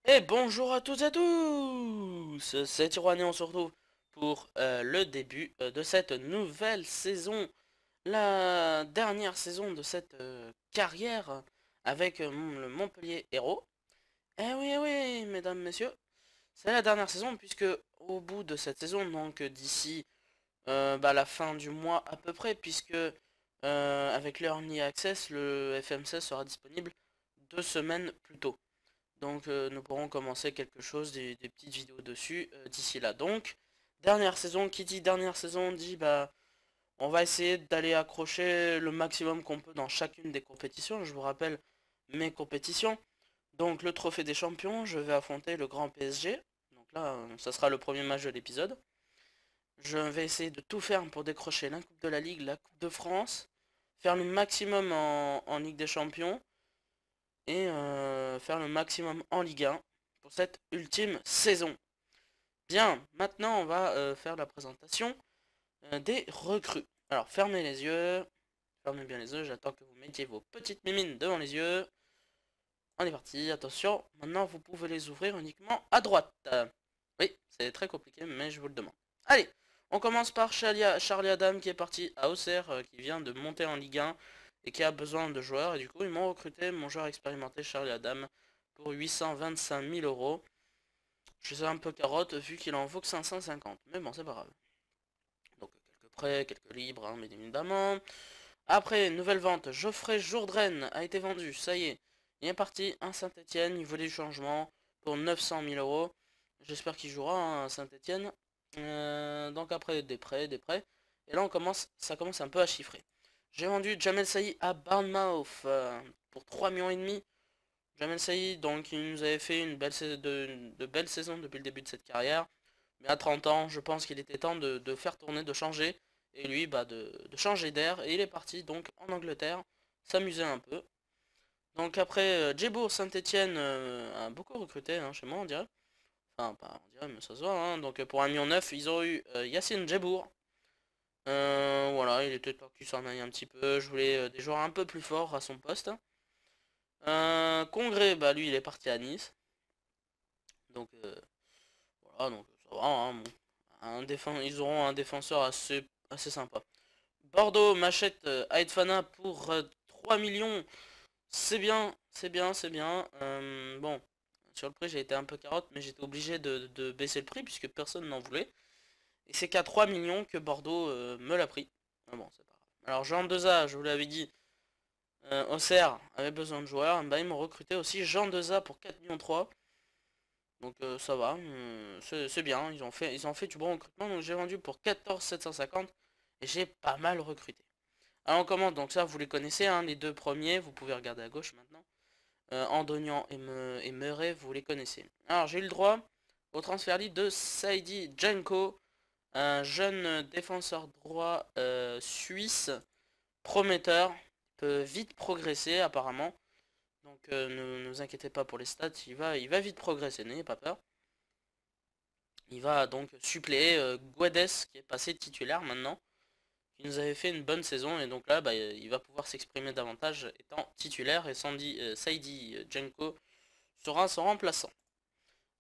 Et bonjour à toutes et à tous, c'est Tiroani, on se retrouve pour le début de cette nouvelle saison, la dernière saison de cette carrière avec le Montpellier Hérault. Eh oui, mesdames, messieurs, c'est la dernière saison puisque au bout de cette saison, donc d'ici la fin du mois à peu près, puisque avec l'Early Access, le FM16 sera disponible 2 semaines plus tôt. Donc nous pourrons commencer quelque chose, des petites vidéos dessus d'ici là. Donc, dernière saison, qui dit dernière saison dit on va essayer d'aller accrocher le maximum qu'on peut dans chacune des compétitions. Je vous rappelle mes compétitions. Donc le trophée des champions, je vais affronter le grand PSG. Donc là, ça sera le premier match de l'épisode. Je vais essayer de tout faire pour décrocher la Coupe de la Ligue, la Coupe de France, faire le maximum en Ligue des Champions et faire le maximum en Ligue 1 pour cette ultime saison. Bien, maintenant on va faire la présentation des recrues. Alors fermez les yeux, fermez bien les yeux, j'attends que vous mettiez vos petites mimines devant les yeux. On est parti, attention, maintenant vous pouvez les ouvrir uniquement à droite. Oui, c'est très compliqué, mais je vous le demande. Allez, on commence par Charlie Adam qui est parti à Auxerre, qui vient de monter en Ligue 1 et qui a besoin de joueurs. Et du coup, ils m'ont recruté mon joueur expérimenté Charlie Adam pour 825 000 euros. Je suis un peu carotte vu qu'il en vaut que 550. Mais bon, c'est pas grave. Donc quelques prêts, quelques libres, hein, bien évidemment. Après, nouvelle vente, Geoffrey Jourdain a été vendu, ça y est. Il est parti à Saint-Etienne, il voulait du changement pour 900 000 euros. J'espère qu'il jouera hein, à Saint-Etienne. Donc après, des prêts, des prêts. Et là, ça commence un peu à chiffrer. J'ai vendu Jamel Saï à Bournemouth pour 3,5 millions. Jamel Saï, donc, il nous avait fait une belle de belles saisons depuis le début de cette carrière. Mais à 30 ans, je pense qu'il était temps de faire tourner, de changer. Et lui, de changer d'air. Et il est parti donc en Angleterre, s'amuser un peu. Donc après, Djebour Saint-Etienne a beaucoup recruté hein, chez moi, on dirait. Enfin, pas on dirait, mais ça se voit. Hein. Donc pour 1,9 million, ils ont eu Yacine Djebour. Voilà, il était temps qu'il s'en aille un petit peu. Je voulais des joueurs un peu plus forts à son poste. Congrès, bah lui, il est parti à Nice. Donc voilà, donc ça va. Hein, bon. Ils auront un défenseur assez sympa. Bordeaux m'achète Aitfana pour 3 millions. C'est bien, c'est bien, c'est bien. Bon, sur le prix, j'ai été un peu carotte, mais j'étais obligé de baisser le prix puisque personne n'en voulait. Et c'est qu'à 3 millions que Bordeaux me l'a pris. Ah bon, c'est pas grave. Alors, Jean Deza, je vous l'avais dit, Auxerre avait besoin de joueurs. Bah, ils m'ont recruté aussi Jean Deza pour 4 millions 3. Donc ça va, c'est bien, ils ont fait du bon recrutement, donc j'ai vendu pour 14 750 et j'ai pas mal recruté. Alors on commence, donc ça vous les connaissez, hein, les deux premiers, vous pouvez regarder à gauche maintenant. Andonian et Murray, vous les connaissez. Alors j'ai eu le droit au transfert libre de Saidi Djenko, un jeune défenseur droit suisse, prometteur, peut vite progresser apparemment. Donc ne vous inquiétez pas pour les stats, il va vite progresser, n'ayez pas peur. Il va donc suppléer Guedes qui est passé titulaire maintenant, qui nous avait fait une bonne saison et donc là il va pouvoir s'exprimer davantage étant titulaire et Saidi Djenko sera son remplaçant.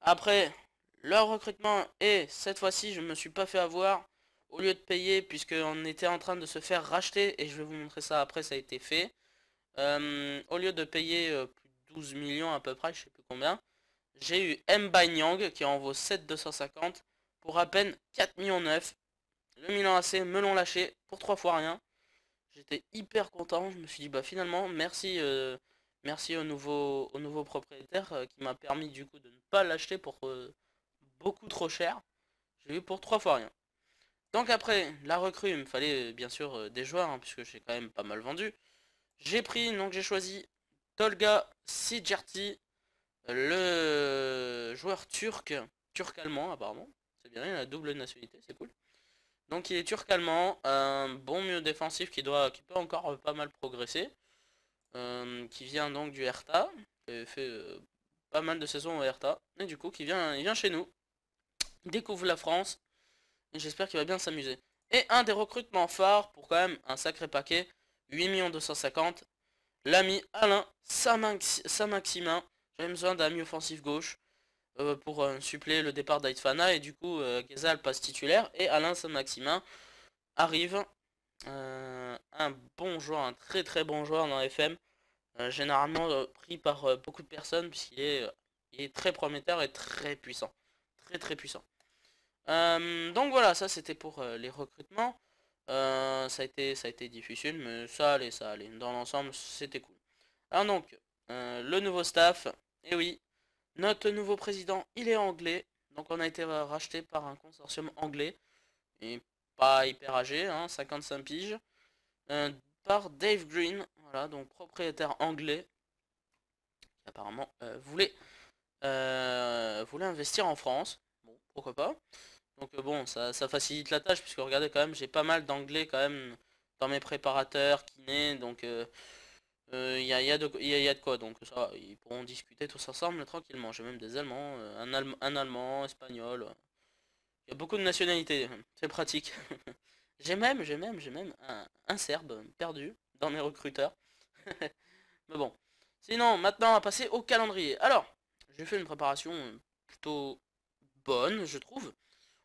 Après, leur recrutement et cette fois-ci je me suis pas fait avoir au lieu de payer puisqu'on était en train de se faire racheter et je vais vous montrer ça après ça a été fait. Au lieu de payer plus de 12 millions à peu près, je sais plus combien, j'ai eu Mbanyang qui en vaut 7,250 pour à peine 4 millions 9. Le Milan AC me l'ont lâché pour 3 fois rien. J'étais hyper content, je me suis dit bah finalement merci merci au nouveau propriétaire qui m'a permis du coup de ne pas l'acheter pour beaucoup trop cher. J'ai eu pour 3 fois rien. Donc après la recrue, il me fallait bien sûr des joueurs hein, puisque j'ai quand même pas mal vendu. Donc j'ai choisi Tolga Sicerti, le joueur turc-allemand apparemment. C'est bien, il a la double nationalité, c'est cool. Donc il est turc-allemand, un bon milieu défensif qui peut encore pas mal progresser. Qui vient donc du Hertha, qui avait fait pas mal de saisons au Hertha. Et du coup il vient chez nous. Il découvre la France. Et j'espère qu'il va bien s'amuser. Et un des recrutements phares pour quand même un sacré paquet, 8 250 000. L'ami Alain Saint-Maximin. J'avais besoin d'un mi-offensif gauche pour suppléer le départ d'Aitfana. Et du coup, Ghezal passe titulaire. Et Alain Saint-Maximin arrive. Un bon joueur, un très très bon joueur dans FM. Généralement pris par beaucoup de personnes il est très prometteur et très puissant. Très très puissant. Donc voilà, ça c'était pour les recrutements. Ça a été difficile, mais ça allait, ça allait. Dans l'ensemble, c'était cool. Alors donc, le nouveau staff, et oui, notre nouveau président, il est anglais. Donc on a été racheté par un consortium anglais, et pas hyper âgé, hein, 55 piges, euh, par Dave Green, voilà, donc propriétaire anglais, qui apparemment voulait investir en France. Bon, pourquoi pas. Donc bon, ça facilite la tâche, puisque regardez quand même, j'ai pas mal d'anglais quand même dans mes préparateurs, kinés, donc y a de quoi, donc ça va, ils pourront discuter tous ensemble tranquillement. J'ai même des Allemands, un Allemand, espagnol, il y a beaucoup de nationalités, c'est pratique. J'ai même un Serbe perdu dans mes recruteurs. Mais bon, sinon maintenant on va passer au calendrier. Alors, j'ai fait une préparation plutôt bonne, je trouve.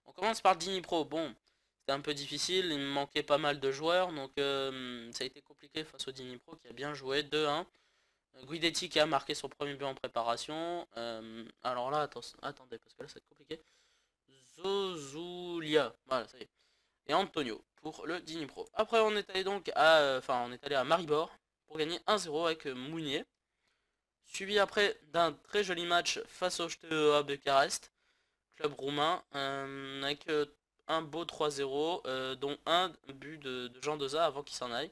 On commence par Dnipro. Bon, c'était un peu difficile, il me manquait pas mal de joueurs, donc ça a été compliqué face au Dnipro qui a bien joué 2-1. Guidetti qui a marqué son premier but en préparation. Alors là, attendez, parce que là ça va être compliqué. Zozulia, voilà, ça y est. Et Antonio pour le Dnipro. Après on est allé donc à, on est allé à Maribor pour gagner 1-0 avec Mounier. Suivi après d'un très joli match face au STEA Bucarest, club roumain, avec un beau 3-0, dont un but de Jean Deza avant qu'il s'en aille.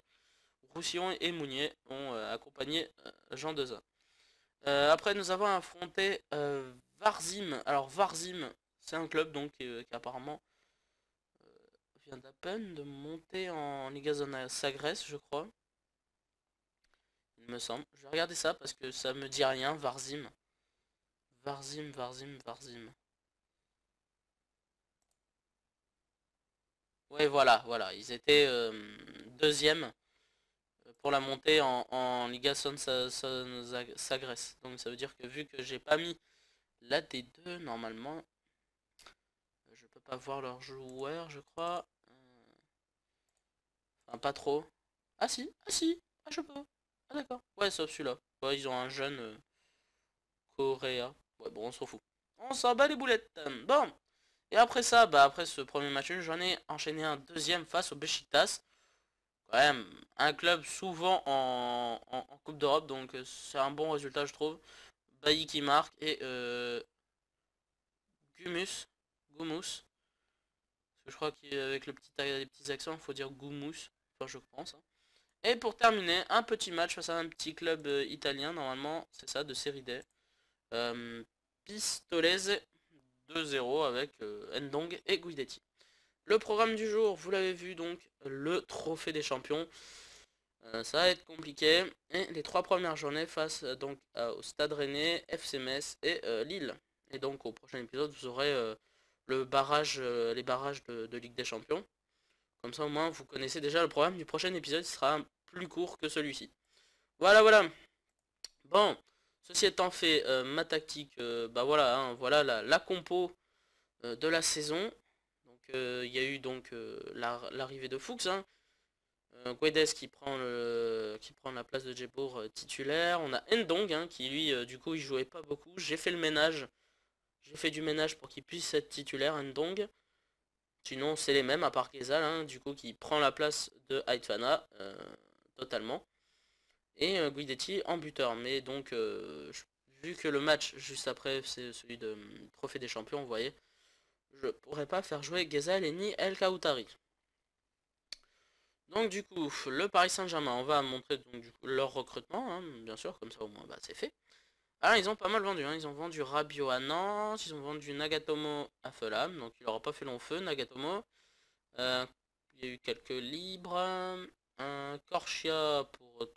Roussillon et Mounier ont accompagné Jean Deza. Après nous avons affronté Varzim. Alors Varzim, c'est un club donc qui apparemment vient d'à peine de monter en Liga Zona Sagres, je crois. Il me semble. Je vais regarder ça parce que ça me dit rien. Varzim. Varzim. Ouais, voilà, voilà. Ils étaient deuxième pour la montée en Liga Sagres. Donc ça veut dire que vu que j'ai pas mis la D2, normalement, je peux pas voir leurs joueurs, je crois. Enfin, pas trop. Ah si, ah si, ah je peux. Ah d'accord. Ouais, sauf celui-là. Ouais, ils ont un jeune Coréa. Ouais, bon, on s'en fout. On s'en bat les boulettes. Bon. Et après ça, bah après ce premier match, j'en ai enchaîné un deuxième face au Beşiktaş. Quand même, un club souvent en Coupe d'Europe, donc c'est un bon résultat, je trouve. Bailly qui marque et Gumus. Parce que je crois qu'avec les petits accents, il faut dire Gumus. Enfin, je pense. Hein. Et pour terminer, un petit match face à un petit club italien, normalement, c'est ça, de Série D. Pistolese 2-0 avec Ndong et Guidetti. Le programme du jour, vous l'avez vu donc, le trophée des champions. Ça va être compliqué. Et les trois premières journées face donc au Stade Rennais, FC Metz et Lille. Et donc au prochain épisode, vous aurez les barrages de Ligue des Champions. Comme ça au moins vous connaissez déjà le programme du prochain épisode, il sera plus court que celui-ci. Voilà, voilà. Bon, ceci étant fait, ma tactique, bah voilà, hein, voilà la compo de la saison. Donc il y a eu donc l'arrivée de Fuchs, hein. Guedes qui prend la place de Djebour titulaire. On a Ndong hein, qui lui du coup il jouait pas beaucoup. J'ai fait le ménage. J'ai fait du ménage pour qu'il puisse être titulaire Ndong. Sinon c'est les mêmes à part Kezal hein, du coup qui prend la place de Aitfana totalement. Et Guidetti en buteur. Mais donc vu que le match juste après c'est celui de Trophée des Champions, vous voyez, je pourrais pas faire jouer Ghezal et ni El Kaoutari. Donc du coup, le Paris Saint-Germain, on va montrer donc, du coup, leur recrutement, hein, bien sûr, comme ça au moins bah, c'est fait. Alors ils ont pas mal vendu, hein. Ils ont vendu Rabiot à Nantes, ils ont vendu Nagatomo à Fulham, donc il aura pas fait long feu Nagatomo. Il y a eu quelques libres, un Corchia pour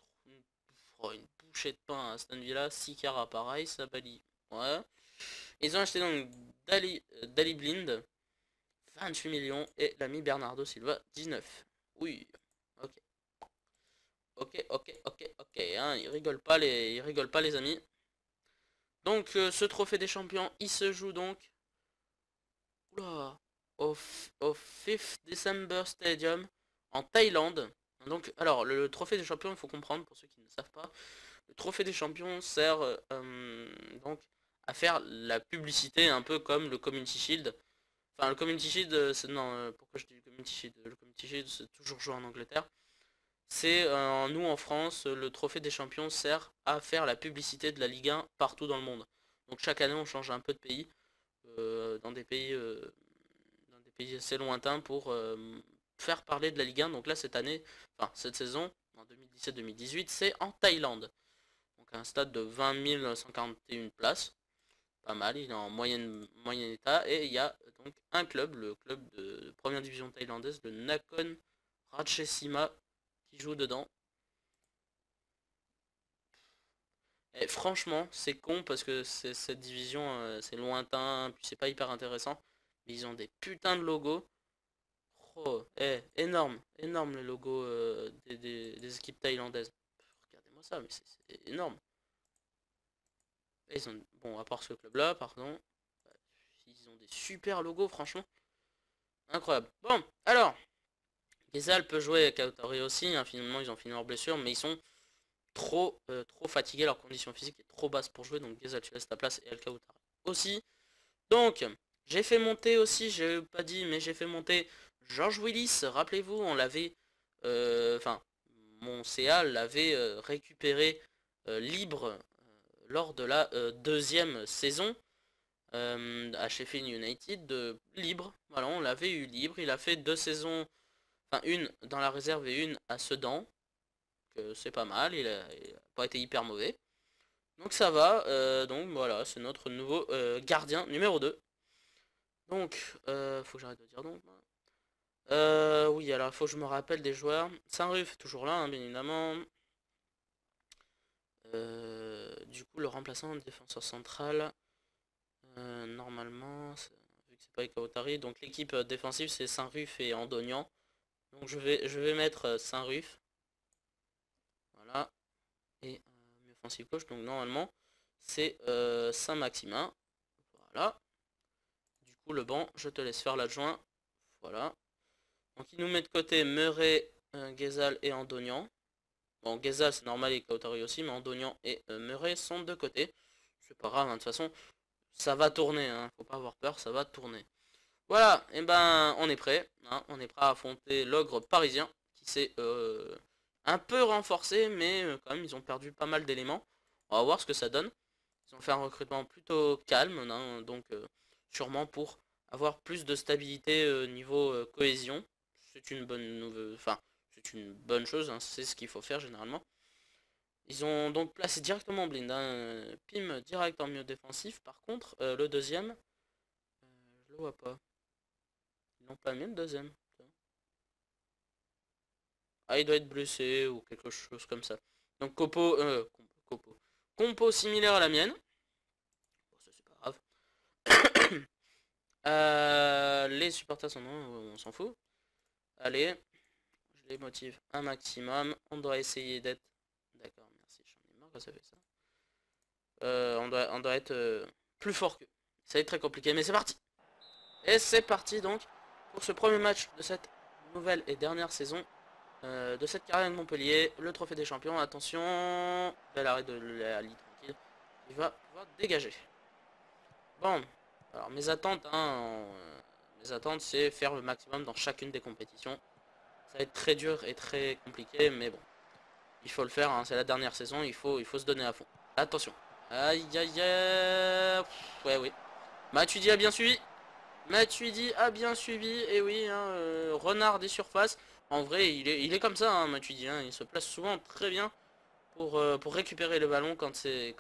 une bouchée de pain à Aston Villa, Sikara pareil, Sabali, ouais. Ils ont acheté donc Dali Blind, 28 millions, et l'ami Bernardo Silva, 19. Oui, ok. Ok. rigoler, hein. Ils rigolent pas les amis. Donc ce trophée des champions, il se joue donc oula, au 5th December Stadium en Thaïlande. Donc alors le trophée des champions, il faut comprendre pour ceux qui ne savent pas, le trophée des champions sert donc à faire la publicité un peu comme le Community Shield. Enfin le Community Shield, c'est non, pourquoi je dis le Community Shield? Le Community Shield c'est toujours joué en Angleterre. C'est nous en France, le trophée des champions sert à faire la publicité de la Ligue 1 partout dans le monde. Donc chaque année on change un peu de pays, dans des pays assez lointains pour faire parler de la Ligue 1. Donc là cette année, enfin cette saison, en 2017-2018, c'est en Thaïlande. Donc un stade de 20 141 places, pas mal, il est en moyen état. Et il y a donc un club, le club de première division thaïlandaise, le Nakhon Ratchasima, qui joue dedans. Et franchement, c'est con parce que cette division, c'est lointain, puis c'est pas hyper intéressant. Mais ils ont des putains de logos. Oh, énorme, énorme le logo des équipes thaïlandaises. Regardez-moi ça, mais c'est énorme. Et ils ont, bon, à part ce club-là, pardon, ils ont des super logos, franchement. Incroyable. Bon, alors, Gezal peut jouer avec Kautari aussi, hein, finalement ils ont fini leur blessure, mais ils sont trop fatigués, leur condition physique est trop basse pour jouer, donc Gezal tu laisses ta place et El Kautari aussi. Donc, j'ai fait monter aussi, j'ai pas dit, mais j'ai fait monter George Willis, rappelez-vous, on l'avait, enfin, mon CA l'avait récupéré libre lors de la deuxième saison à Sheffield United, libre, voilà, on l'avait eu libre, il a fait 2 saisons, enfin une dans la réserve et une à Sedan, que c'est pas mal, il a pas été hyper mauvais. Donc ça va, donc voilà, c'est notre nouveau gardien numéro 2. Donc, faut que j'arrête de dire donc. Oui, alors faut que je me rappelle des joueurs. Saint-Ruf, toujours là, hein, bien évidemment. Du coup, le remplaçant, défenseur central, normalement, vu que c'est pas Ekaotari, donc l'équipe défensive c'est Saint-Ruf et Andonian. Donc je vais mettre Saint-Ruf. Voilà. Et offensive coach, donc normalement c'est Saint-Maximin. Voilà. Du coup, le banc, je te laisse faire l'adjoint. Voilà. Donc il nous met de côté Murray, Ghezal et Andonian. Bon, Ghezal c'est normal et Kautari aussi, mais Andonian et Murray sont de côté. C'est pas grave, hein, de toute façon, ça va tourner, hein, faut pas avoir peur, ça va tourner. Voilà, et ben on est prêt, hein, on est prêt à affronter l'ogre parisien, qui s'est un peu renforcé, mais quand même ils ont perdu pas mal d'éléments. On va voir ce que ça donne. Ils ont fait un recrutement plutôt calme, hein, donc sûrement pour avoir plus de stabilité niveau cohésion. C'est une bonne nouvelle, enfin c'est une bonne chose, hein, c'est ce qu'il faut faire généralement. Ils ont donc placé directement Blind, hein, Pim direct en milieu défensif. Par contre, le deuxième, je le vois pas. Ils n'ont pas mis le deuxième. Ah, il doit être blessé ou quelque chose comme ça. Donc compo similaire à la mienne. Bon, ça c'est pas grave. Les supporters sont non, on s'en fout. Allez, je les motive un maximum. On doit essayer d'être... D'accord, merci, j'en ai marre quand ça fait ça. On doit être plus fort que... Ça va être très compliqué, mais c'est parti. Et c'est parti donc pour ce premier match de cette nouvelle et dernière saison de cette carrière de Montpellier. Le trophée des champions, attention. Bel arrêt de l'Ali, tranquille. Il va pouvoir dégager. Bon, alors mes attentes, hein, mes attentes c'est faire le maximum dans chacune des compétitions. Ça va être très dur et très compliqué, mais bon. Il faut le faire, hein, c'est la dernière saison, il faut se donner à fond. Attention. Aïe aïe aïe. Ouais oui. Matuidi a bien suivi. Matuidi a bien suivi. Et oui, hein, renard des surfaces. En vrai, il est comme ça, hein, Matuidi. Hein, il se place souvent très bien pour récupérer le ballon quand c'est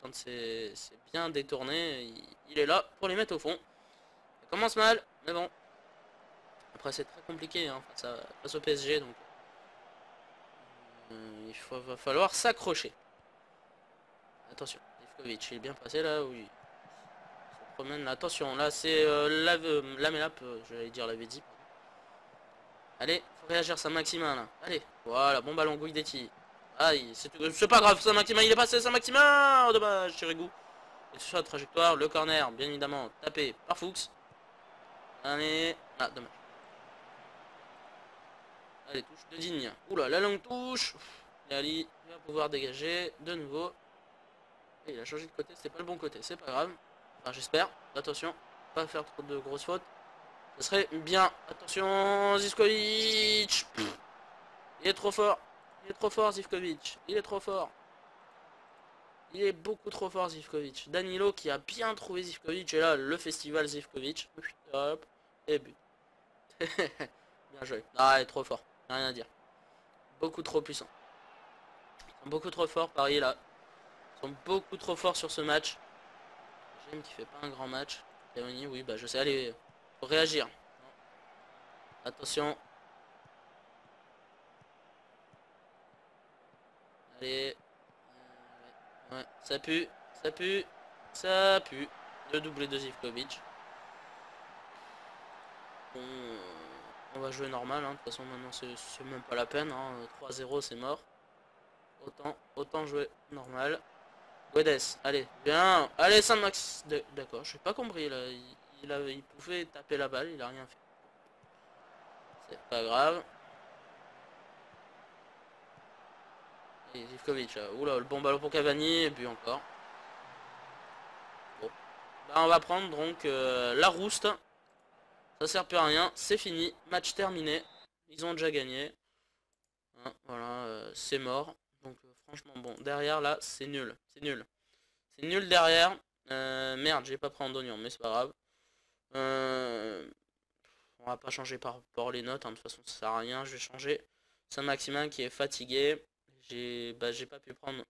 bien détourné. Il est là pour les mettre au fond. Ça commence mal, mais bon. Après, c'est très compliqué hein, face au PSG. Donc, va falloir s'accrocher. Attention, Ivkovic, il est bien passé là, oui. Il se promène là. Attention, là c'est la mélap, j'allais dire la Vedi. Allez, faut réagir, ça Maximin là. Allez, voilà, bon ballon, Guidetti. Aïe, c'est pas grave, Saint-Maximin, il est passé, Saint-Maximin. Oh, dommage, Chirigou. Et sur la trajectoire, le corner, bien évidemment, tapé par Fuchs. Allez, ah, dommage. Allez, touche de Digne. Oula, la longue touche. Et Ali va pouvoir dégager de nouveau. Et il a changé de côté, c'était pas le bon côté, c'est pas grave. Enfin, j'espère. Attention, pas faire trop de grosses fautes. Ce serait bien. Attention, Zivkovic. Il est trop fort. Il est trop fort, Zivkovic. Il est trop fort. Il est beaucoup trop fort, Zivkovic. Danilo qui a bien trouvé Zivkovic. Et là, le festival Zivkovic. Hop. Et but. Bien joué. Ah, il est trop fort. Rien à dire. Beaucoup trop puissant. Ils sont beaucoup trop forts, Paris, là. Ils sont beaucoup trop forts sur ce match. J'aime qui fait pas un grand match. Léonie, oui, bah je sais. Allez, faut réagir. Attention. Allez. Ouais, ça pue. Ça pue. Ça pue. Le doublé de Zivkovic. On va jouer normal. Hein. De toute façon, maintenant, c'est même pas la peine. Hein. 3-0, c'est mort. Autant jouer normal. Guedes, allez, bien. Allez, Saint-Max. D'accord, je n'ai pas compris là. Il pouvait taper la balle, il a rien fait. C'est pas grave. Et Zivkovic, oula, le bon ballon pour Cavani, et puis encore. Bon. Bah, on va prendre donc la rouste. Ça sert plus à rien, c'est fini. Match terminé. Ils ont déjà gagné. Hein, voilà, c'est mort. Donc franchement, bon, derrière là, c'est nul. C'est nul. C'est nul derrière. Merde, j'ai pas pris en d'oignon, mais c'est pas grave. On va pas changer par rapport les notes, hein, de toute façon ça sert à rien, je vais changer. Saint-Maximin qui est fatigué. J'ai pas pu prendre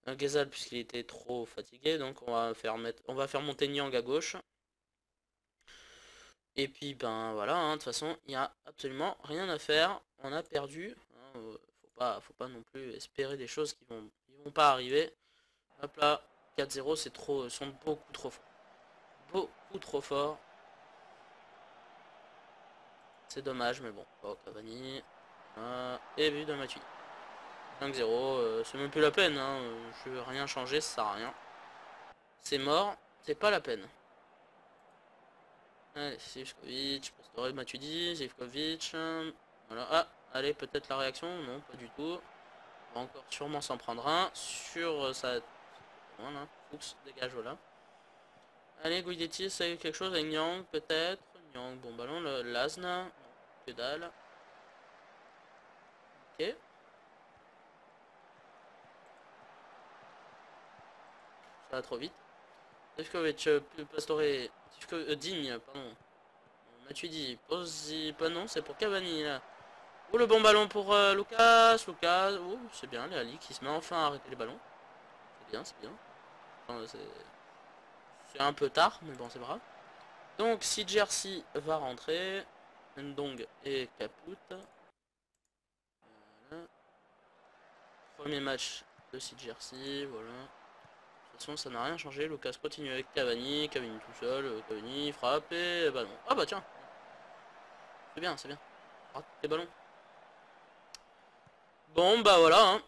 un Ghezal puisqu'il était trop fatigué, donc on va faire monter Niang à gauche. Et puis ben voilà, hein, de toute façon il n'y a absolument rien à faire. On a perdu. Hein, faut pas non plus espérer des choses qui vont pas arriver. Hop là, 4-0, c'est trop. Ils sont beaucoup trop forts. Beaucoup trop forts. C'est dommage, mais bon. Oh, Cavani. Et but de Matuidi. 5-0, c'est même plus la peine. Hein. Je veux rien changer, ça sert à rien. C'est mort, c'est pas la peine. Allez, Zivkovic, Pastore, Matuidi, Zivkovic. Voilà. Ah, allez, peut-être la réaction. Non, pas du tout. On va encore sûrement s'en prendre un. Sur sa. Voilà, Fuchs, dégage, voilà. Allez, Guidetti, ça a eu quelque chose avec Nyang, peut-être. Nyang, bon ballon, le Lasna. Non, que dalle. Ok. Ça va trop vite. Zivkovic, Pastore, Digne, pardon. Matuidi, pose pas non, c'est pour Cavani là. Oh le bon ballon pour Lucas. Oh c'est bien, Ali qui se met enfin à arrêter les ballons. C'est bien, c'est bien. Enfin, c'est un peu tard, mais bon c'est pas grave. Donc si Jersey va rentrer, Ndong et Caput. Voilà. Premier match de si Jersey, voilà. De toute façon ça n'a rien changé. Lucas continue avec Cavani, Cavani tout seul, Cavani frappe et ballon. Ah bah tiens. C'est bien, c'est bien. Rate les ballons. Bon bah voilà, hein.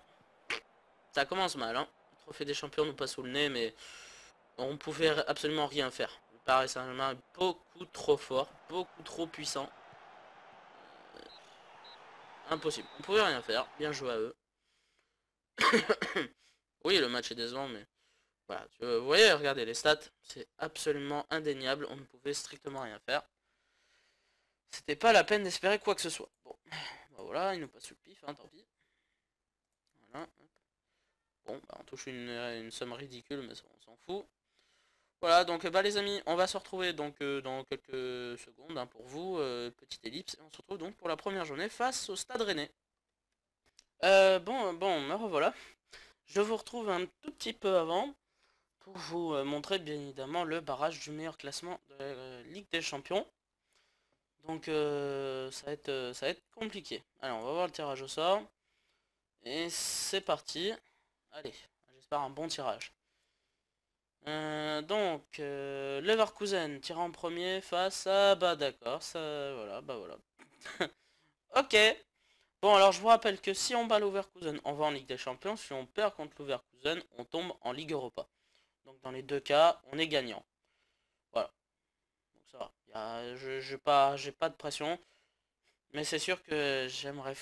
Ça commence mal, hein. Le trophée des champions nous passe sous le nez, mais on pouvait absolument rien faire. Le Paris Saint-Germain est beaucoup trop fort, beaucoup trop puissant. Impossible, on pouvait rien faire, bien joué à eux. Oui, le match est décevant, mais voilà. Vous voyez, regardez les stats, c'est absolument indéniable, on ne pouvait strictement rien faire. C'était pas la peine d'espérer quoi que ce soit. Bon, bah voilà, il nous passe sous le pif, hein, tant pis. Voilà. Bon, bah on touche une somme ridicule, mais on s'en fout. Voilà, donc bah les amis, on va se retrouver donc dans quelques secondes hein, pour vous, petite ellipse, et on se retrouve donc pour la première journée face au Stade Rennais. Bon, me revoilà. Je vous retrouve un tout petit peu avant pour vous montrer bien évidemment le barrage du meilleur classement de la Ligue des Champions. Donc ça va être compliqué. Allez, on va voir le tirage au sort. Et c'est parti. Allez, j'espère un bon tirage. Leverkusen tira en premier face à... Bah d'accord, ça... Voilà, bah voilà. Ok. Bon, alors je vous rappelle que si on bat l'Overkusen, on va en Ligue des Champions. Si on perd contre l'Overkusen, on tombe en Ligue Europa. Donc dans les deux cas, on est gagnant. Voilà. Donc ça va. J'ai pas de pression. Mais c'est sûr que j'aimerais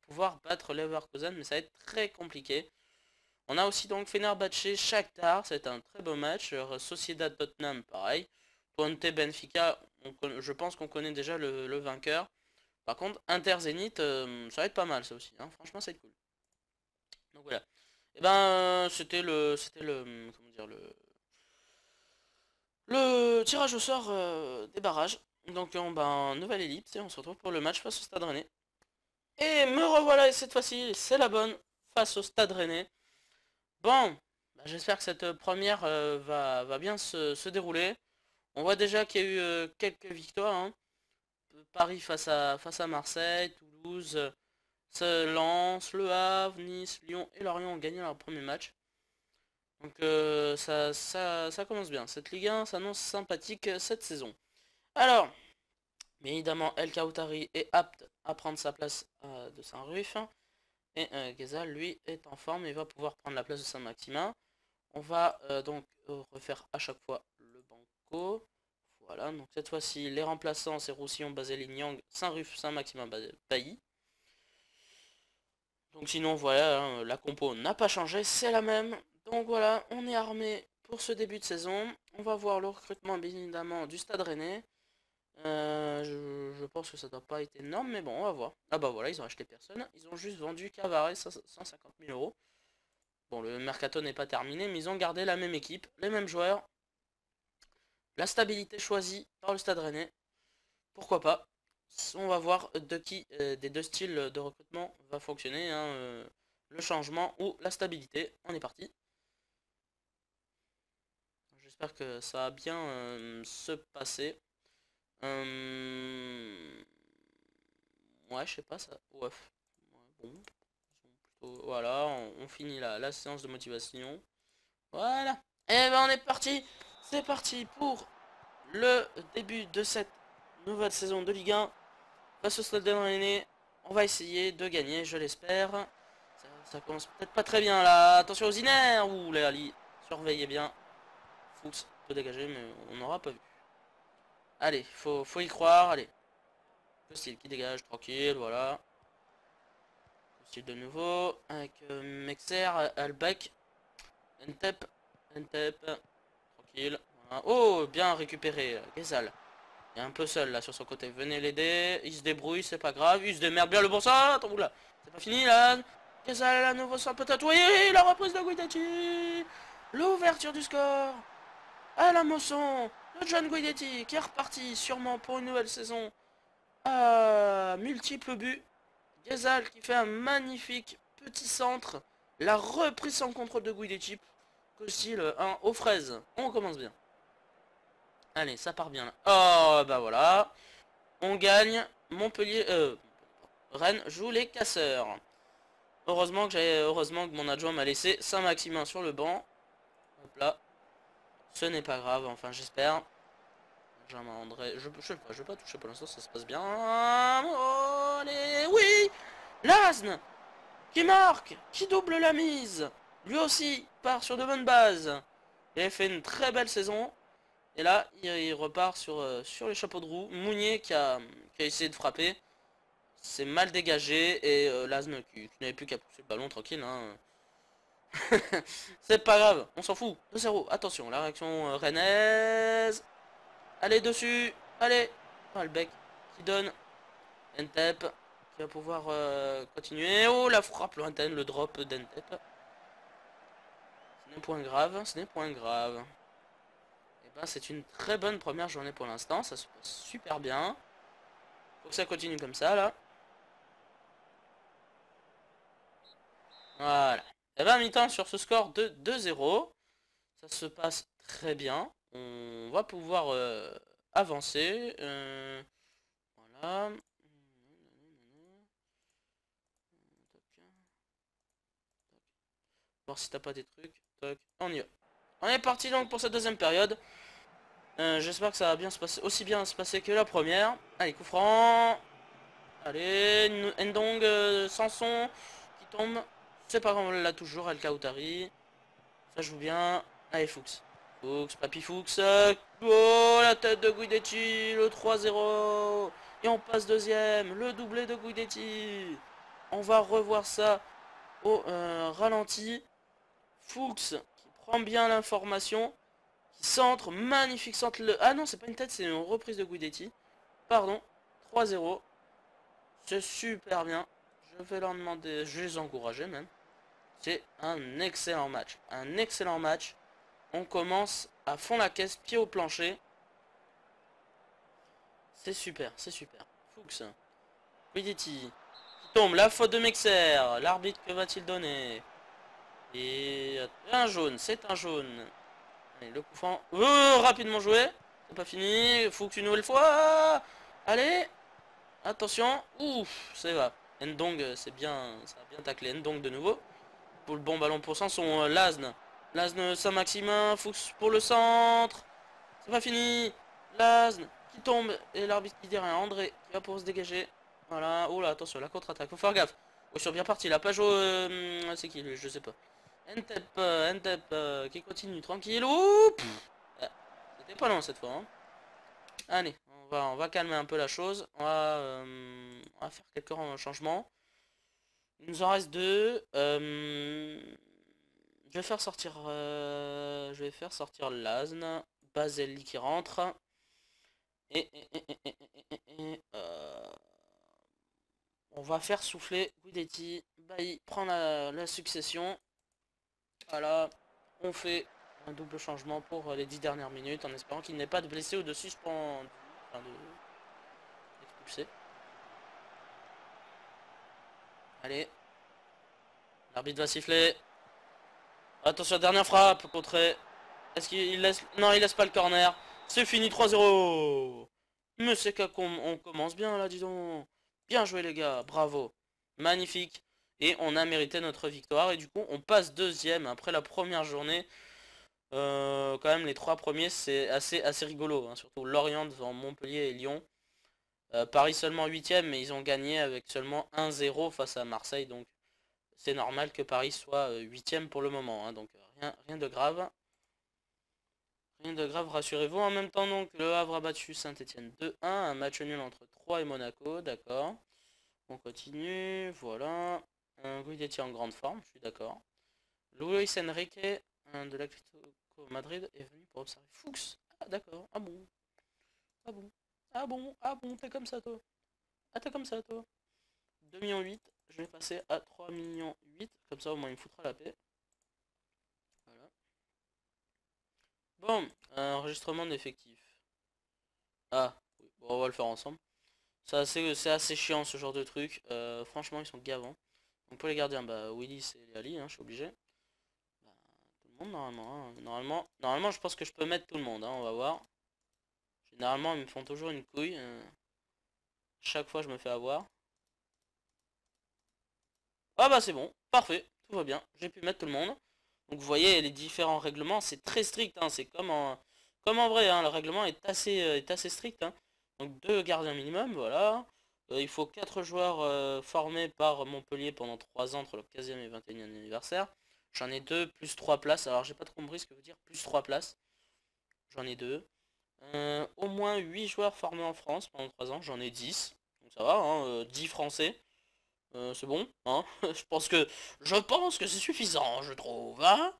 pouvoir battre l'Everkusen, mais ça va être très compliqué. On a aussi donc Fenerbahçe, Shakhtar, c'est un très beau match. Sociedad Tottenham, pareil. Twente Benfica, je pense qu'on connaît déjà le vainqueur. Par contre, Inter Zenit, ça va être pas mal ça aussi, hein. Franchement, ça va être cool. Donc voilà. Et ben, comment dire, le tirage au sort des barrages. Donc, nouvelle ellipse et on se retrouve pour le match face au Stade Rennais. Et me revoilà, et cette fois-ci, c'est la bonne, face au Stade Rennais. Bon, bah, j'espère que cette première va bien se dérouler. On voit déjà qu'il y a eu quelques victoires, hein. Paris face à Marseille, Toulouse, Lens, Le Havre, Nice, Lyon et Lorient ont gagné leur premier match. Donc ça commence bien. Cette Ligue 1 s'annonce sympathique cette saison. Alors, bien évidemment, El Khaoutari est apte à prendre sa place de Saint-Ruf. Et Ghezal, lui, est en forme et va pouvoir prendre la place de Saint-Maximin. On va donc refaire à chaque fois le banco. Voilà, donc cette fois-ci, les remplaçants, c'est Roussillon, Basile, Nyang, Saint-Ruf, Saint-Maximin, Bailly. Donc sinon, voilà, hein, la compo n'a pas changé, c'est la même. Donc voilà, on est armé pour ce début de saison. On va voir le recrutement, bien évidemment, du Stade Rennais. Je pense que ça doit pas être énorme, mais bon, on va voir. Ah bah voilà, ils ont acheté personne. Ils ont juste vendu Cavares 150 000 euros. Bon, le mercato n'est pas terminé, mais ils ont gardé la même équipe, les mêmes joueurs. La stabilité choisie par le Stade Rennais. Pourquoi pas. On va voir de qui des deux styles de recrutement va fonctionner, hein, le changement ou la stabilité. On est parti. J'espère que ça va bien se passer. Ouais, je sais pas ça. Ouais. Ouais, bon. Voilà, on finit la séance de motivation. Voilà. Et ben on est parti. C'est parti pour le début de cette nouvelle saison de Ligue 1. Face au Stade Rennais, on va essayer de gagner, je l'espère. Ça commence peut-être pas très bien là. Attention aux Iner. Ouh là, Ali. Surveillez bien. Fuchs peut dégager, mais on n'aura pas vu. Allez, faut y croire. Allez. Le style qui dégage, tranquille, voilà. Le style de nouveau. Avec Mexer, Albac. Ntep. Ntep. Tranquille. Voilà. Oh, bien récupéré. Ghezal. Il est un peu seul là sur son côté. Venez l'aider. Il se débrouille, c'est pas grave. Il se démerde bien le bon centre. Oula. C'est pas fini là. Ghezal, à nouveau centre peut-être. Oui, la reprise de Guidetti. L'ouverture du score. À la moisson. Le John Guidetti qui est reparti sûrement pour une nouvelle saison. Multiples buts. Ghezal qui fait un magnifique petit centre. La reprise sans contrôle de Guidetti. Style 1 aux fraises. On commence bien. Allez, ça part bien là. Oh, bah voilà. On gagne. Montpellier... Rennes joue les casseurs. Heureusement que mon adjoint m'a laissé Saint-Maximin sur le banc. Hop là. Ce n'est pas grave, enfin j'espère. Je sais pas, je vais pas toucher pour l'instant, ça se passe bien. Allez, oui, Lasne qui marque, qui double la mise. Lui aussi part sur de bonnes bases. Il a fait une très belle saison. Et là, il repart sur les chapeaux de roue. Mounier qui a essayé de frapper. C'est mal dégagé. Et Lasne qui n'avait plus qu'à pousser le ballon tranquille, hein. C'est pas grave, on s'en fout. 2-0, attention, la réaction rennaise. Allez, dessus. Allez. Oh, le bec qui donne. Ntep qui va pouvoir continuer. Oh, la frappe lointaine, le drop d'Ntep. Ce n'est point grave, ce n'est point grave. Et ben, c'est une très bonne première journée pour l'instant. Ça se passe super bien. Faut que ça continue comme ça, là. Voilà. Et ben, mi-temps sur ce score de 2-0. Ça se passe très bien. On va pouvoir avancer. Voilà. Voir si t'as pas des trucs. Toc. On y va. On est parti donc pour cette deuxième période. J'espère que ça va bien se passer, aussi bien se passer que la première. Allez, coup franc. Allez, Ndong, Sanson, qui tombe. C'est pas grave, on l'a toujours, El Kautari. Ça joue bien. Allez, Fuchs. Fuchs, Papy Fuchs. Oh, la tête de Guidetti, le 3-0. Et on passe deuxième, le doublé de Guidetti. On va revoir ça au ralenti. Fuchs qui prend bien l'information. Qui centre, magnifique centre. Ah non, c'est pas une tête, c'est une reprise de Guidetti. Pardon, 3-0. C'est super bien. Je vais leur demander, je vais les encourager même. C'est un excellent match. Un excellent match. On commence à fond la caisse, pied au plancher. C'est super, c'est super. Fuchs. Guidetti. Qui tombe, la faute de Mexer. L'arbitre, que va-t-il donner? Et un jaune, c'est un jaune. Allez, le coup franc. Rapidement joué. C'est pas fini. Fuchs une nouvelle fois. Allez. Attention. Ouf, c'est va. Ndong, c'est bien. Ça a bien taclé Ndong de nouveau. Pour le bon ballon pour Sanson. Lasne. Lasne, Saint-Maximin. Fuchs pour le centre. C'est pas fini. Lasne qui tombe. Et l'arbitre qui dit rien. André qui va pour se dégager. Voilà. Oh là, attention, la contre-attaque. Faut faire gaffe. Oh, ils sont bien partis. La Pajot. C'est qui lui? Je sais pas. Ntep qui continue tranquille. Oups. C'était pas long cette fois. Hein. Allez, on va calmer un peu la chose. On va faire quelques changements. Il nous en reste deux. Je vais faire sortir Lasne. Baselli qui rentre. On va faire souffler Guidetti. Bailly prend la succession. Voilà. On fait un double changement pour les 10 dernières minutes en espérant qu'il n'ait pas de blessé ou de suspendu. Enfin, expulsé. Allez. L'arbitre va siffler. Attention, dernière frappe, contrée. Est-ce qu'il laisse... Non, il laisse pas le corner. C'est fini, 3-0. Mais c'est qu'on commence bien, là, dis donc. Bien joué, les gars. Bravo. Magnifique. Et on a mérité notre victoire. Et du coup, on passe deuxième après la première journée. Quand même, les trois premiers, c'est assez rigolo. Hein. Surtout Lorient devant Montpellier et Lyon. Paris seulement huitième, mais ils ont gagné avec seulement 1-0 face à Marseille. Donc, c'est normal que Paris soit huitième pour le moment. Hein. Donc, rien de grave. Rien de grave, rassurez-vous. En même temps, donc, le Havre a battu Saint-Etienne 2-1. Un match nul entre 3 et Monaco, d'accord. On continue, voilà. Guidetti en grande forme, je suis d'accord. Luis Enrique de l'Atlético Madrid est venu pour observer Fuchs. Ah, d'accord. Ah bon. Ah bon. Ah bon. Ah bon, t'es comme ça, toi. Ah, t'es comme ça, toi. 2,8 millions. Je vais passer à 3,8 millions. Comme ça, au moins, il me foutra la paix. Voilà. Bon, enregistrement d'effectifs. Ah, oui. Bon, on va le faire ensemble. C'est assez chiant ce genre de truc. Franchement, ils sont gavants. Donc pour les gardiens, bah Willis et Ali, hein, je suis obligé. Bah, tout le monde normalement, hein. Normalement, je pense que je peux mettre tout le monde. Hein, on va voir. Généralement, ils me font toujours une couille. Chaque fois, je me fais avoir. Ah bah c'est bon, parfait, tout va bien. J'ai pu mettre tout le monde. Donc vous voyez, les différents règlements, c'est très strict. Hein, c'est comme en vrai. Hein, le règlement est assez strict. Hein. Donc deux gardiens minimum, voilà. Il faut 4 joueurs formés par Montpellier pendant 3 ans entre le 15e et 21e anniversaire. J'en ai 2 plus 3 places. Alors j'ai pas trop compris ce que veut dire plus 3 places. J'en ai 2. Au moins 8 joueurs formés en France pendant 3 ans. J'en ai 10. Donc ça va, hein, 10 Français. C'est bon, hein. Je pense que c'est suffisant, je trouve, hein.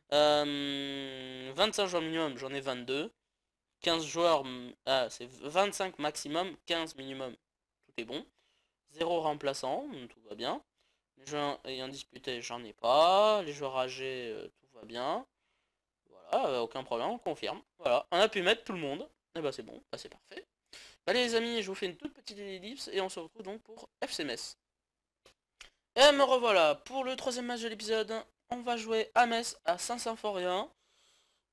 25 joueurs minimum, j'en ai 22. 15 joueurs, c'est 25 maximum, 15 minimum. Tout est bon. 0 remplaçant, tout va bien. Les joueurs ayant disputé, j'en ai pas. Les joueurs âgés, tout va bien. Voilà, aucun problème, on confirme. Voilà, on a pu mettre tout le monde. Et bah c'est bon, bah c'est parfait. Allez les amis, je vous fais une toute petite ellipse et on se retrouve donc pour FC Metz. Et me revoilà pour le troisième match de l'épisode. On va jouer à Metz, à Saint-Symphorien.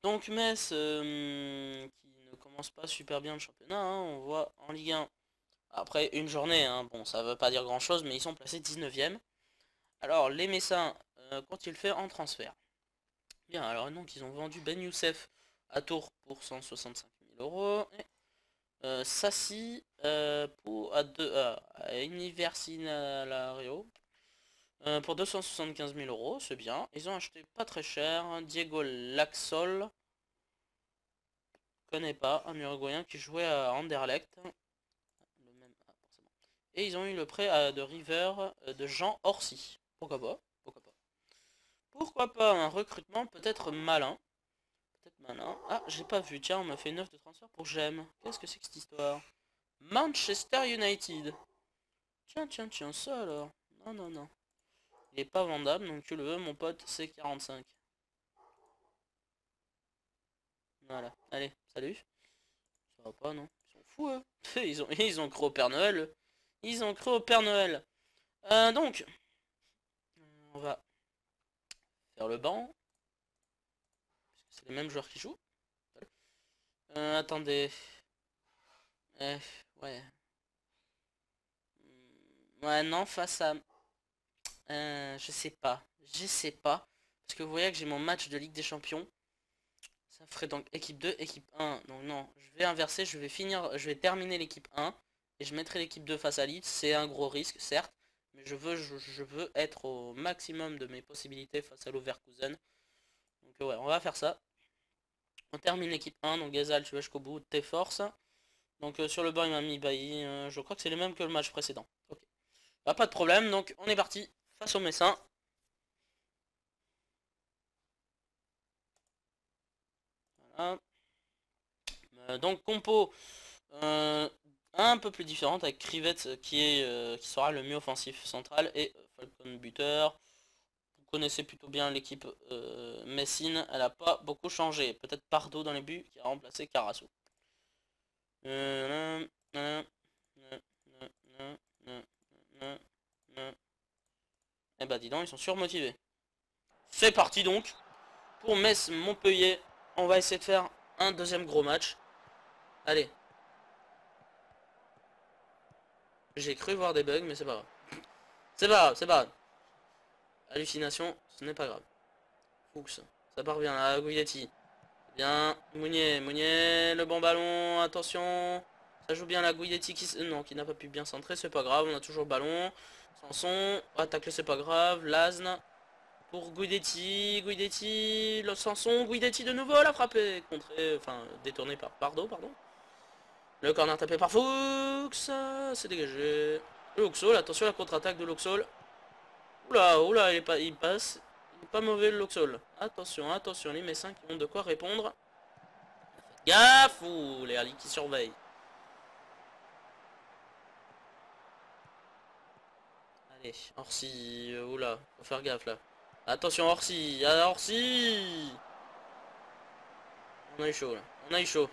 Donc Metz, qui ne commence pas super bien le championnat, hein, on voit en Ligue 1. Après une journée, hein, bon ça veut pas dire grand chose, mais ils sont placés 19e. Alors les Messins, qu'ont-ils fait en transfert? Bien, alors donc ils ont vendu Ben Youssef à Tours pour 165 000 euros. Sassi pour à Universinario pour 275 000 euros, c'est bien. Ils ont acheté pas très cher. Diego Laxol, connais pas, un Uruguayen qui jouait à Anderlecht. Le même, forcément. Et ils ont eu le prêt de River de Jean Orsi. Pourquoi pas? Pourquoi pas? Pourquoi pas un recrutement peut-être malin? Peut-être malin. Ah, j'ai pas vu. Tiens, on m'a fait une offre de transfert pour Gem. Qu'est-ce que c'est que cette histoire? Manchester United. Tiens, tiens, tiens, ça alors. Non, non, non. Il est pas vendable, donc tu le veux, mon pote, c'est 45. Voilà. Allez, salut. Ça va pas, non? Ils sont fous, eux. Ils ont cru au Père Noël, eux. Ils ont cru au Père Noël. Donc, on va faire le banc. C'est les mêmes joueurs qui jouent. Attendez. Eh, ouais. Ouais, non, face à... je sais pas. Je sais pas. Parce que vous voyez que j'ai mon match de Ligue des Champions. Ça ferait donc équipe 2, équipe 1. Donc non, je vais inverser, je vais terminer l'équipe 1. Et je mettrai l'équipe 2 face à Leeds. C'est un gros risque, certes. Mais je veux être au maximum de mes possibilités face à Leverkusen. Donc ouais, on va faire ça. On termine l'équipe 1. Donc Gazal, tu vas jusqu'au bout de tes forces. Donc sur le banc, il m'a mis Bailly. Je crois que c'est les mêmes que le match précédent. Ok. Bah, pas de problème. Donc on est parti face au Messin. Voilà. Donc compo un peu plus différente avec Krivets qui sera le mieux offensif central et Falcon buteur. Vous connaissez plutôt bien l'équipe Messine, elle a pas beaucoup changé. Peut-être Pardo dans les buts qui a remplacé Carasso. Eh bah dis donc, ils sont surmotivés. C'est parti donc pour Metz-Montpellier. On va essayer de faire un deuxième gros match. Allez. J'ai cru voir des bugs, mais c'est pas grave. C'est pas grave, c'est pas grave. Hallucination, ce n'est pas grave. Fuchs, ça part bien là, Guidetti. Bien, Mounier, le bon ballon, attention. Ça joue bien la Guidetti non, qui n'a pas pu bien centrer, c'est pas grave, on a toujours le ballon. Sanson, attaquer c'est pas grave, Lasne. Pour Guidetti, le Sanson, Guidetti de nouveau, la frappé. Contré, enfin, détourné par Pardo, pardon. Le corner tapé par Fuchs, c'est dégagé. Le Luxol, attention à la contre-attaque de Luxol. Oula, oula, il passe. Il est pas mauvais le Luxol. Attention, attention, les Messins qui ont de quoi répondre. Gaffe ou les Ali qui surveillent. Allez, Orsi, oula, faut faire gaffe là. Attention Orsi, ah, Orsi. On a eu chaud là, on a eu chaud.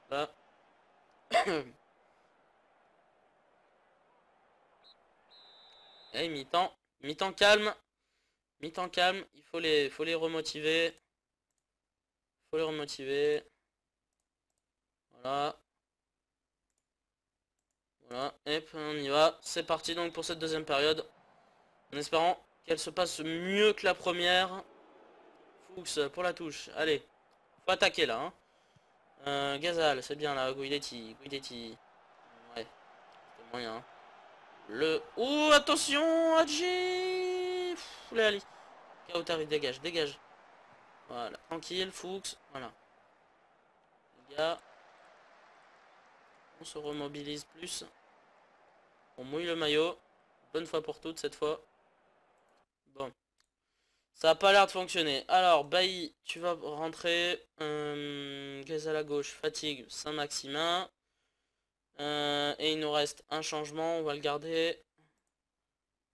Là. Allez, mi-temps. Mi-temps calme. Mi-temps calme. Faut les remotiver. Faut les remotiver. Voilà. Voilà. Et puis on y va. C'est parti donc pour cette deuxième période. En espérant qu'elle se passe mieux que la première. Fuchs pour la touche. Allez. Faut attaquer là. Hein. Gazal, c'est bien là. Guidetti. Guidetti. Ouais. C'est moyen. Hein. Le... Oh, attention, Hadji. Les Ali. Kautari, dégage, dégage. Voilà, tranquille, Fuchs. Voilà. Les gars. On se remobilise plus. On mouille le maillot. Bonne fois pour toutes cette fois. Bon. Ça a pas l'air de fonctionner. Alors, Bailly, tu vas rentrer. Gaz à la gauche, fatigue, Saint-Maximin. Et il nous reste un changement. On va le garder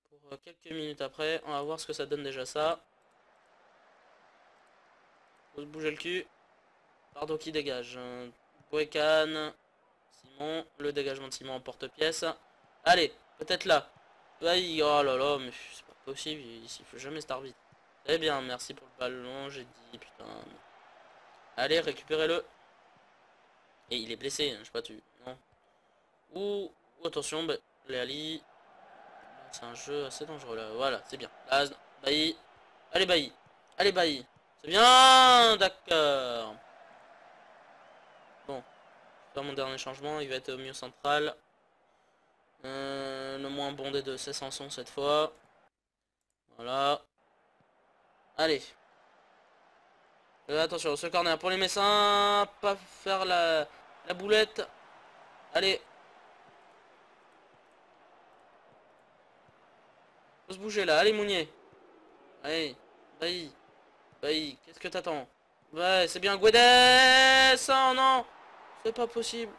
pour quelques minutes après. On va voir ce que ça donne déjà ça. Faut se bouger le cul. Pardo qui dégage. Boekan. Simon. Le dégagement de Simon en porte-pièce. Allez, peut-être là. Bailly, oh là là, mais c'est pas possible. Il siffle jamais cet arbitre. Très bien, merci pour le ballon, j'ai dit, putain. Allez, récupérez-le. Et il est blessé, hein, je sais pas tu. Non. Ouh, attention, bah, les Ali. C'est un jeu assez dangereux là. Voilà, c'est bien. Bailly. Allez, Bailly. Allez, Bailly. C'est bien, d'accord. Bon, pas mon dernier changement, il va être au milieu central. Le moins bon des deux, c'est Sanson cette fois. Voilà. Allez. Attention, ce corner pour les Messins. Pas faire la boulette. Allez. Faut se bouger là. Allez, Mounier. Allez. Bailly. Bailly. Qu'est-ce que t'attends? Ouais, c'est bien. Guedes. Oh non. C'est pas possible.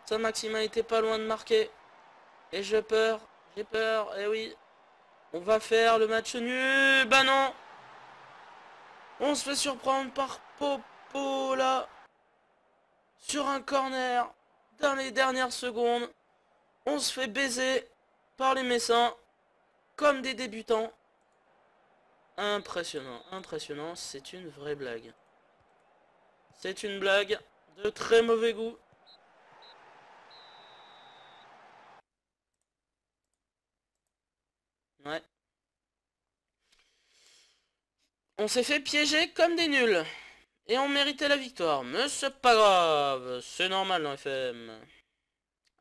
Ça, Maxima était pas loin de marquer. Et j'ai peur. J'ai peur. Eh oui. On va faire le match nul. Bah non. On se fait surprendre par Popo là. Sur un corner. Dans les dernières secondes. On se fait baiser par les Messins. Comme des débutants. Impressionnant. Impressionnant. C'est une vraie blague. C'est une blague de très mauvais goût. Ouais. On s'est fait piéger comme des nuls. Et on méritait la victoire. Mais c'est pas grave. C'est normal dans FM.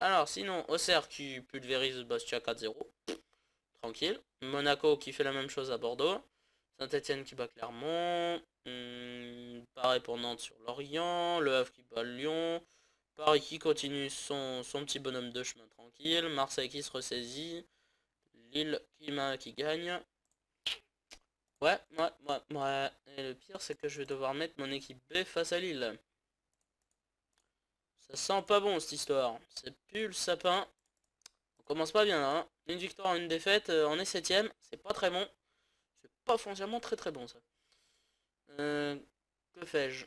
Alors, sinon, Auxerre qui pulvérise Bastia 4-0. Tranquille. Monaco qui fait la même chose à Bordeaux. Saint-Etienne qui bat Clermont. Pareil pour Nantes sur Lorient. Le Havre qui bat Lyon. Paris qui continue son petit bonhomme de chemin tranquille. Marseille qui se ressaisit. Lille qui gagne. Ouais. Et le pire, c'est que je vais devoir mettre mon équipe B face à Lille. Ça sent pas bon cette histoire. C'est plus le sapin. On commence pas bien là. Hein. Une victoire, une défaite. On est 7ème. C'est pas très bon. C'est pas foncièrement très bon ça. Que fais-je?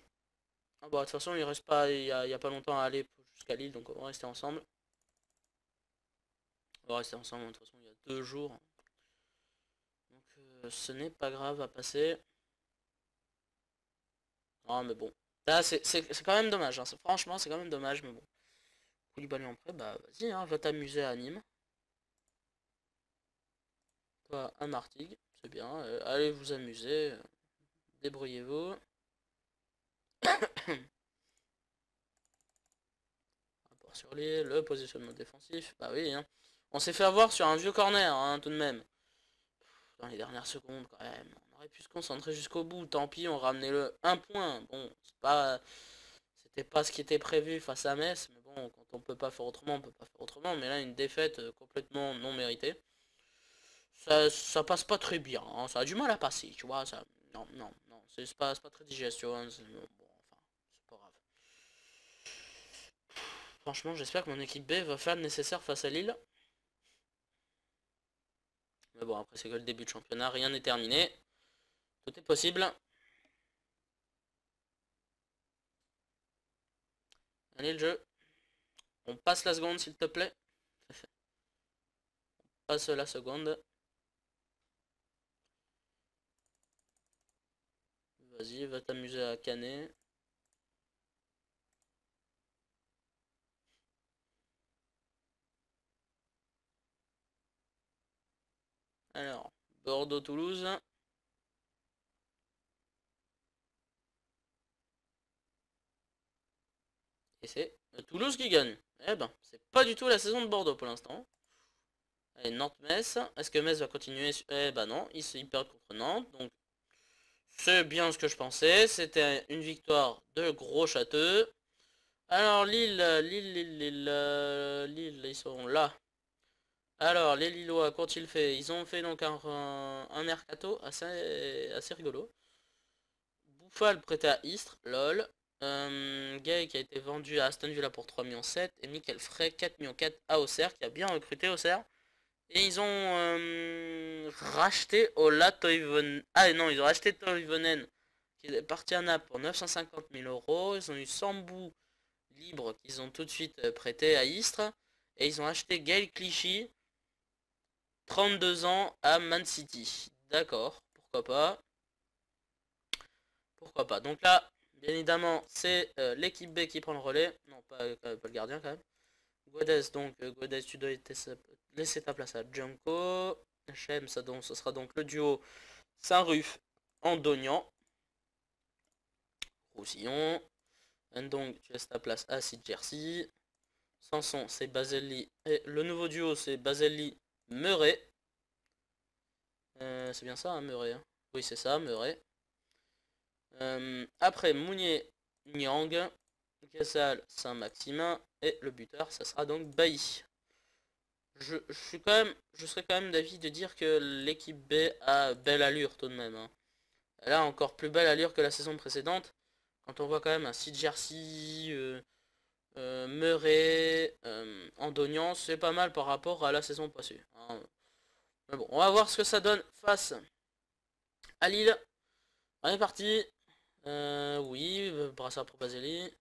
Ah bah de toute façon il reste pas. Il y a pas longtemps à aller jusqu'à Lille. Donc on va rester ensemble. On va rester ensemble. De toute façon il y a 2 jours. Donc ce n'est pas grave à passer. Ah mais bon. Là c'est quand même dommage. Hein. Franchement c'est quand même dommage. Mais bon. Koulibaly en prêt. Bah vas-y. Hein, va t'amuser à Nîmes. Toi à Martigues. C'est bien. Allez vous amuser. Débrouillez-vous. Rapport sur le positionnement défensif. Bah oui. Hein. On s'est fait avoir sur un vieux corner. Hein, tout de même. Dans les dernières secondes quand même. On aurait pu se concentrer jusqu'au bout. Tant pis, on ramenait le 1 point. Bon, c'était pas ce qui était prévu face à Metz. Mais bon, quand on peut pas faire autrement, on peut pas faire autrement. Mais là, une défaite complètement non méritée. Ça passe pas très bien. Hein. Ça a du mal à passer, tu vois. Ça, non. C'est pas très digestion. Hein. Bon, enfin, c'est pas grave. Franchement, j'espère que mon équipe B va faire le nécessaire face à Lille. Mais bon, après, c'est que le début de championnat. Rien n'est terminé. Tout est possible. Allez, le jeu. On passe la seconde, s'il te plaît. On passe la seconde. Vas-y, va t'amuser à canner. Alors, Bordeaux-Toulouse. Et c'est Toulouse qui gagne. Eh ben, c'est pas du tout la saison de Bordeaux pour l'instant. Allez, Nantes-Metz. Est-ce que Metz va continuer? Eh ben non, ils perdent contre Nantes. Donc, c'est bien ce que je pensais. C'était une victoire de gros châteaux. Alors, Lille, ils sont là. Alors, les Lillois, qu'ont-ils fait? Ils ont fait donc un mercato assez rigolo. Bouffal prêté à Istres, lol. Gay qui a été vendu à Aston Villa pour 3,7 millions et Michael Frey 4,4 millions à Auxerre qui a bien recruté Auxerre. Et ils ont racheté Ola Toivonen. Ah non, ils ont racheté Toivonen qui est parti à Naples pour 950 000 euros. Ils ont eu Sambou libre qu'ils ont tout de suite prêté à Istres. Et ils ont acheté Gaël Clichy, 32 ans, à Man City. D'accord, pourquoi pas. Pourquoi pas. Donc là, bien évidemment, c'est l'équipe B qui prend le relais. Non, pas le gardien quand même. Guedes, donc Guedes, tu dois laisser ta place à Junko. Shem, ça sera donc le duo Saint-Ruf Andonian. Roussillon. Ndong, tu laisses ta place à Sid Jersey. Sanson, c'est Baselli. Et le nouveau duo, c'est Baselli Murray. C'est bien ça, hein, Murray. Hein. Oui, c'est ça, Murray. Après, Mounier, Nyang. Gazal, Saint-Maximin. Et le buteur, ça sera donc Bailly. Je serais quand même d'avis de dire que l'équipe B a belle allure tout de même. Hein. Elle a encore plus belle allure que la saison précédente. Quand on voit quand même un Sid Jersey, Murray, Andonian, c'est pas mal par rapport à la saison passée. Hein. Mais bon, on va voir ce que ça donne face à Lille. On est parti. Oui, brassard pour Baselli.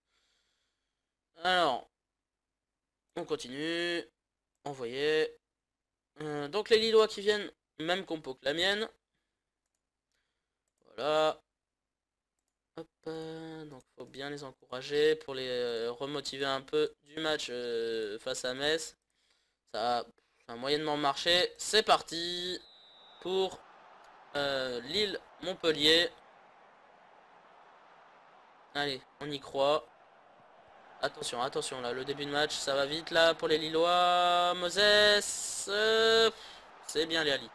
Alors, on continue. Envoyer. Donc les Lillois qui viennent, même compo que la mienne. Voilà. Hop, donc faut bien les encourager pour les remotiver un peu du match face à Metz. Ça a moyennement marché. C'est parti pour Lille-Montpellier. Allez, on y croit. Attention, attention là, le début de match, ça va vite là pour les Lillois. Moses, c'est bien les Ali.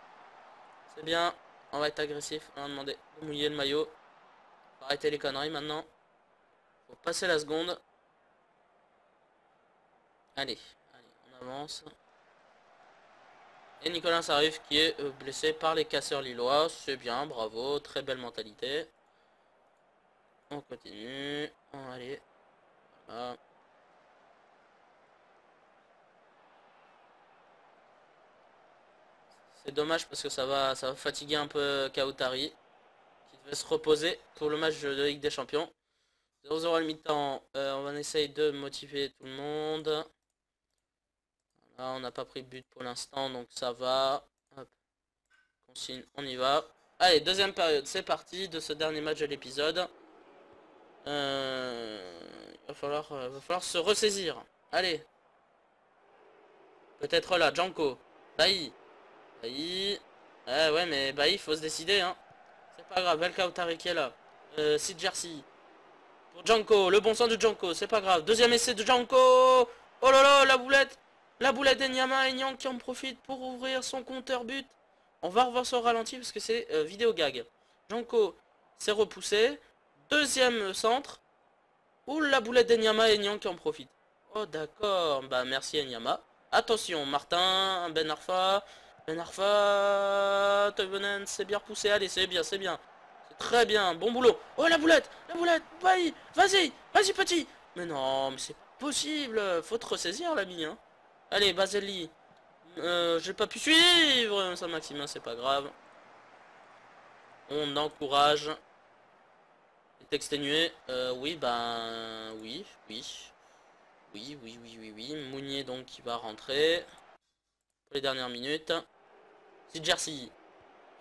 C'est bien, on va être agressif, on va demander de mouiller le maillot. Faut arrêter les conneries maintenant. Faut passer la seconde. Allez, on avance. Et Nicolas arrive qui est blessé par les casseurs lillois. C'est bien, bravo, très belle mentalité. On continue. Allez. Voilà. C'est dommage parce que ça va fatiguer un peu Kautari, qui devait se reposer pour le match de Ligue des Champions. 0-0 à le mi-temps. On va essayer de motiver tout le monde. Là, on n'a pas pris de but pour l'instant, donc ça va. Hop. Consigne, on y va. Allez, deuxième période, c'est parti de ce dernier match de l'épisode. Il va falloir se ressaisir. Allez. Peut-être là, Janko. Bailly. Bailly. Ouais, mais Bailly, il faut se décider. Hein. C'est pas grave, Velkautari qui est là. Sid Jersey. Pour Janko, le bon sens de Janko, c'est pas grave. Deuxième essai de Janko. Oh là là, la boulette. La boulette d'Enyama et Nyang qui en profite pour ouvrir son compteur but. On va revoir sur ralenti parce que c'est vidéo gag. Janko s'est repoussé. Deuxième centre. Ouh, la boulette d'Enyama et Nyang qui en profite. Oh d'accord, bah merci Enyama. Attention, Martin, Ben Arfa. Ben Arfa. Toivonen, c'est bien repoussé. Allez, c'est bien, c'est bien. C'est très bien, bon boulot. Oh la boulette, vas-y, vas-y petit. Mais non, mais c'est pas possible. Faut te ressaisir l'ami. Hein. Allez, Baselli. J'ai pas pu suivre Saint-Maximin, c'est pas grave. On encourage. Est exténué. Oui, ben... Oui. Oui. Mounier, donc, qui va rentrer. Pour les dernières minutes. C'est Jersey.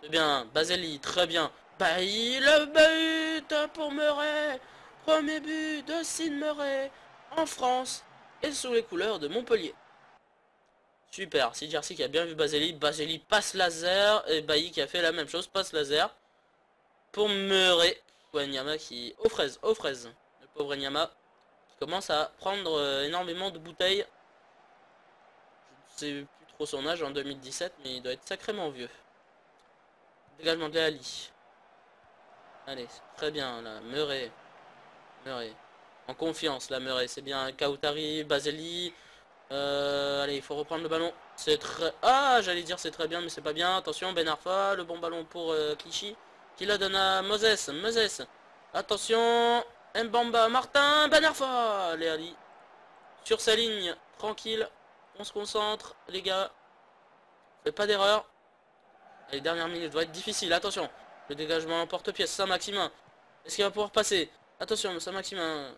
C'est bien. Baselli, très bien. Bailly, le but pour Murray. Premier but de Sid Murray. En France. Et sous les couleurs de Montpellier. Super, Sid Jersey qui a bien vu Baselli. Baselli passe laser. Et Bailly qui a fait la même chose, passe laser. Pour Murray. Enyama qui... Aux fraises. Le pauvre Enyama. Qui commence à prendre énormément de bouteilles. Je ne sais plus trop son âge en 2017. Mais il doit être sacrément vieux. Dégagement de Ali. Allez, très bien là. Murray. En confiance là, Murray. C'est bien. Kautari, Baselli. Allez, il faut reprendre le ballon. C'est très... Ah, j'allais dire c'est très bien, mais c'est pas bien. Attention, Ben Arfa, le bon ballon pour Clichy. Qui la donne à Moses. Attention. Mbamba, Martin, Ben Arfa. Allez, Ali. Sur sa ligne, tranquille. On se concentre, les gars. Faites pas d'erreur. Les dernières minutes doivent être difficiles. Attention. Le dégagement en porte-pièce. Saint-Maximin. Est-ce qu'il va pouvoir passer? Attention, Saint-Maximin.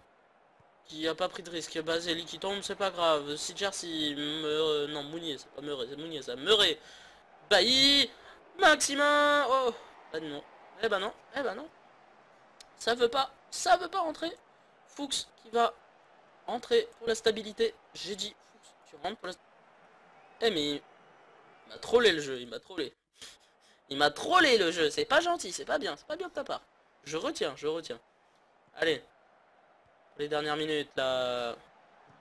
Qui a pas pris de risque. Baselli qui tombe, c'est pas grave. Si Jersey, non, Mounier, c'est pas Murray, c'est Mounier, ça. Murray, Bailly, Maximin, oh, bah non, eh ben non, ça veut pas rentrer. Fuchs qui va entrer pour la stabilité. J'ai dit, Fuchs, tu rentres pour la... Eh mais, il m'a trollé le jeu, il m'a trollé. Il m'a trollé le jeu, c'est pas gentil, c'est pas bien de ta part. Je retiens. Allez, pour les dernières minutes là.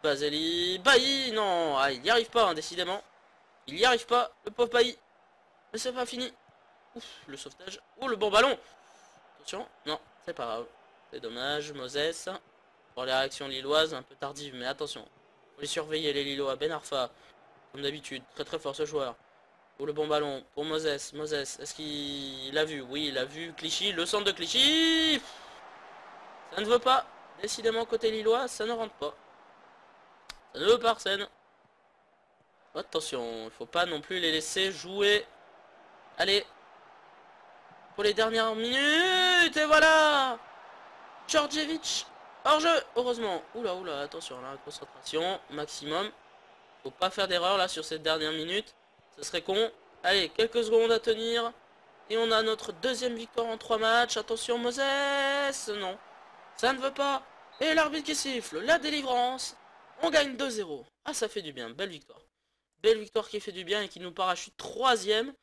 Baseli, Bailly, non, ah, il n'y arrive pas, hein, décidément. Il n'y arrive pas, le pauvre Bailly. Mais c'est pas fini. Ouf, le sauvetage. Oh, le bon ballon. Attention, non, c'est pas grave. C'est dommage, Moses. Pour les réactions lilloises, un peu tardives, mais attention. Faut les surveiller, les Lillois. Ben Arfa, comme d'habitude, très fort ce joueur. Oh, le bon ballon pour Moses. Moses, est-ce qu'il l'a vu? Oui, il a vu Clichy, le centre de Clichy. Ça ne veut pas. Décidément, côté lillois, ça ne rentre pas. Ça ne veut pas, Arsène. Attention, il faut pas non plus les laisser jouer. Allez. Pour les dernières minutes. Et voilà. Djordjevic. Hors jeu. Heureusement. Oula, attention là, concentration. Maximum. Faut pas faire d'erreur là sur cette dernière minute. Ce serait con. Allez, quelques secondes à tenir. Et on a notre deuxième victoire en 3 matchs. Attention, Moses. Non. Ça ne veut pas. Et l'arbitre qui siffle. La délivrance. On gagne 2-0. Ah, ça fait du bien. Belle victoire. Belle victoire qui fait du bien et qui nous parachute 3e.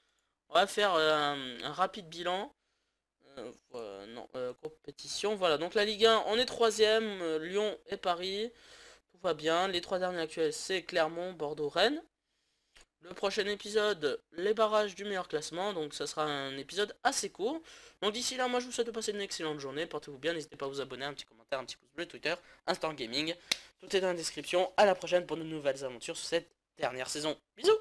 On va faire un rapide bilan. Compétition. Voilà, donc la Ligue 1, on est 3e. Lyon et Paris. Tout va bien. Les 3 derniers actuels, c'est Clermont, Bordeaux, Rennes. Le prochain épisode, les barrages du meilleur classement. Donc ça sera un épisode assez court. Donc d'ici là, moi je vous souhaite de passer une excellente journée. Portez-vous bien. N'hésitez pas à vous abonner, un petit commentaire, un petit pouce bleu, Twitter, Instant Gaming. Tout est dans la description. À la prochaine pour de nouvelles aventures sur cette dernière saison. Bisous.